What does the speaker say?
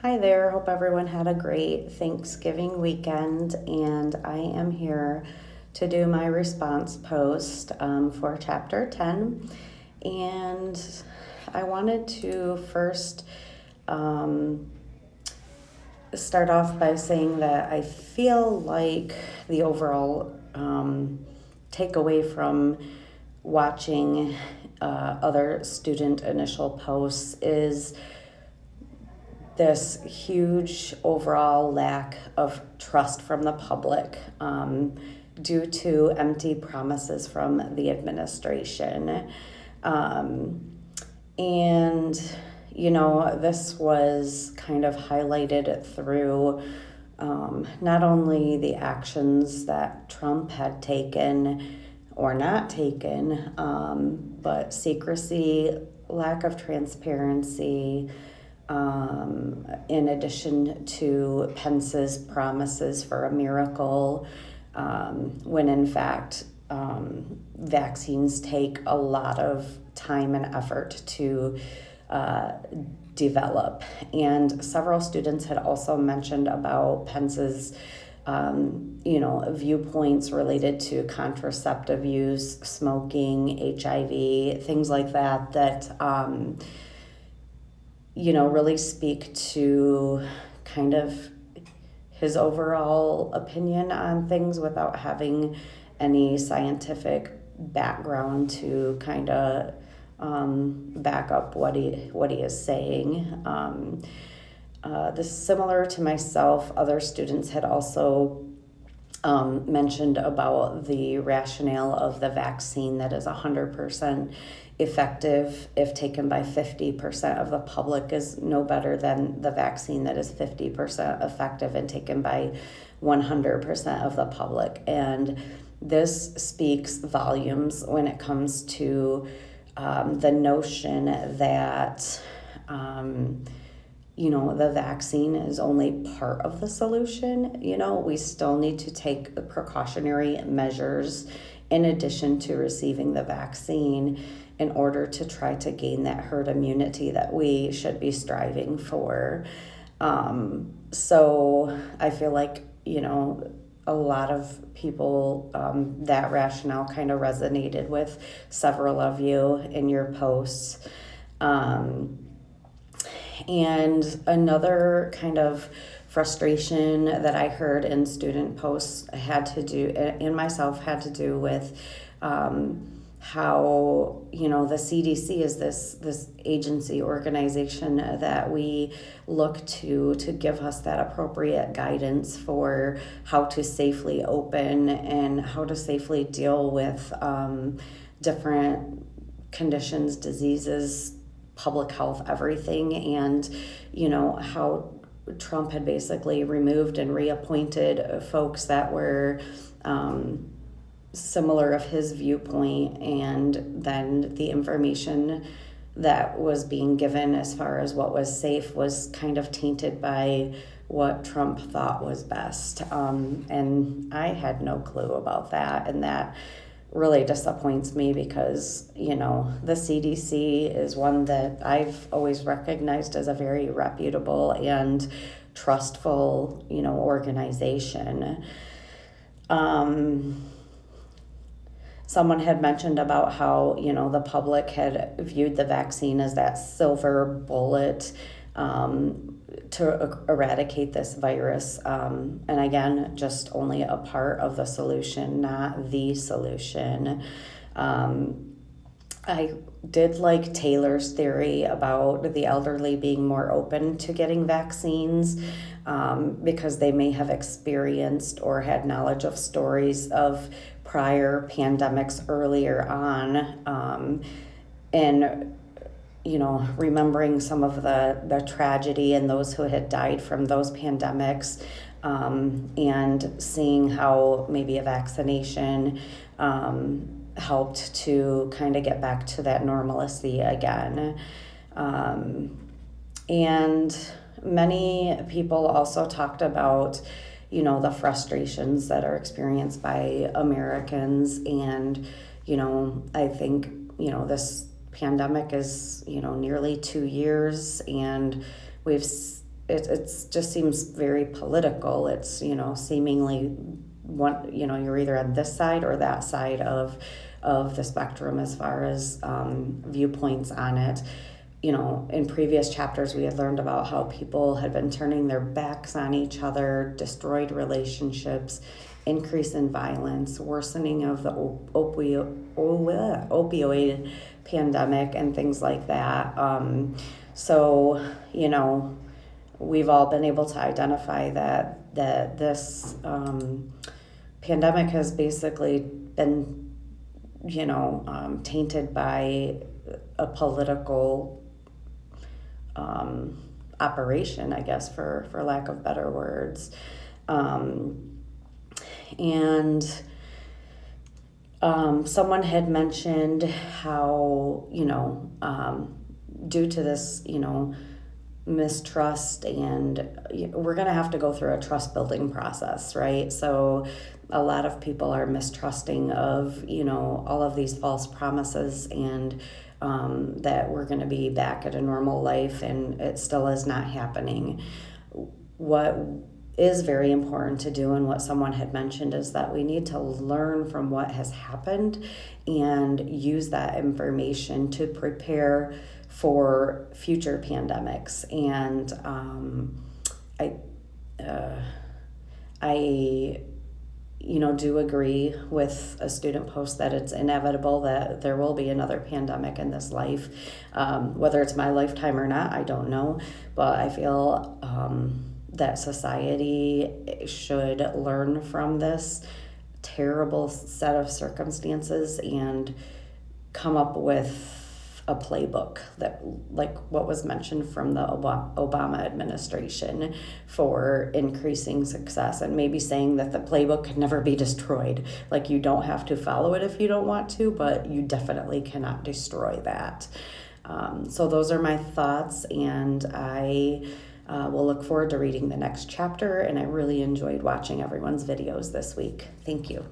Hi there. Hope everyone had a great Thanksgiving weekend. And I am here to do my response post for chapter 10. And I wanted to first start off by saying that I feel like the overall takeaway from watching other student initial posts is this huge overall lack of trust from the public due to empty promises from the administration. And this was kind of highlighted through not only the actions that Trump had taken or not taken, but secrecy, lack of transparency, in addition to Pence's promises for a miracle, when in fact vaccines take a lot of time and effort to develop. And several students had also mentioned about Pence's viewpoints related to contraceptive use, smoking, HIV, things like that really speak to kind of his overall opinion on things without having any scientific background to kind of back up what he is saying. This is similar to myself. Other students had also mentioned about the rationale of the vaccine that is 100% effective if taken by 50% of the public is no better than the vaccine that is 50% effective and taken by 100% of the public. And this speaks volumes when it comes to the notion that the vaccine is only part of the solution. We still need to take the precautionary measures in addition to receiving the vaccine in order to try to gain that herd immunity that we should be striving for. So I feel like, a lot of people, that rationale kind of resonated with several of you in your posts. And another kind of frustration that I heard in student posts had to do with how the CDC is this agency organization that we look to give us that appropriate guidance for how to safely open and how to safely deal with different conditions, diseases, public health, everything. And how Trump had basically removed and reappointed folks that were similar of his viewpoint, and then the information that was being given as far as what was safe was kind of tainted by what Trump thought was best. And I had no clue about that, and that really disappoints me because, the CDC is one that I've always recognized as a very reputable and trustful, organization. Someone had mentioned about how, the public had viewed the vaccine as that silver bullet to eradicate this virus. And again, just only a part of the solution, not the solution. I did like Taylor's theory about the elderly being more open to getting vaccines because they may have experienced or had knowledge of stories of prior pandemics earlier on, and remembering some of the tragedy and those who had died from those pandemics, and seeing how maybe a vaccination helped to kind of get back to that normalcy again. And many people also talked about the frustrations that are experienced by Americans. And, I think, this pandemic is, nearly 2 years, and we've it's just seems very political. It's, seemingly one, you're either on this side or that side of the spectrum as far as viewpoints on it. In previous chapters, we had learned about how people had been turning their backs on each other, destroyed relationships, increase in violence, worsening of the opioid pandemic, and things like that. So, we've all been able to identify that this pandemic has basically been, tainted by a political operation, I guess, for lack of better words. And someone had mentioned how, due to this, mistrust, and we're going to have to go through a trust building process, right? So a lot of people are mistrusting of, all of these false promises, and that we're going to be back at a normal life, and it still is not happening. What is very important to do, and what someone had mentioned, is that we need to learn from what has happened and use that information to prepare for future pandemics. And I do agree with a student post that it's inevitable that there will be another pandemic in this life. Whether it's my lifetime or not, I don't know, but I feel that society should learn from this terrible set of circumstances and come up with a playbook that, like what was mentioned from the Obama administration, for increasing success, and maybe saying that the playbook can never be destroyed. Like, you don't have to follow it if you don't want to, but you definitely cannot destroy that. So those are my thoughts, and I will look forward to reading the next chapter, and I really enjoyed watching everyone's videos this week. Thank you.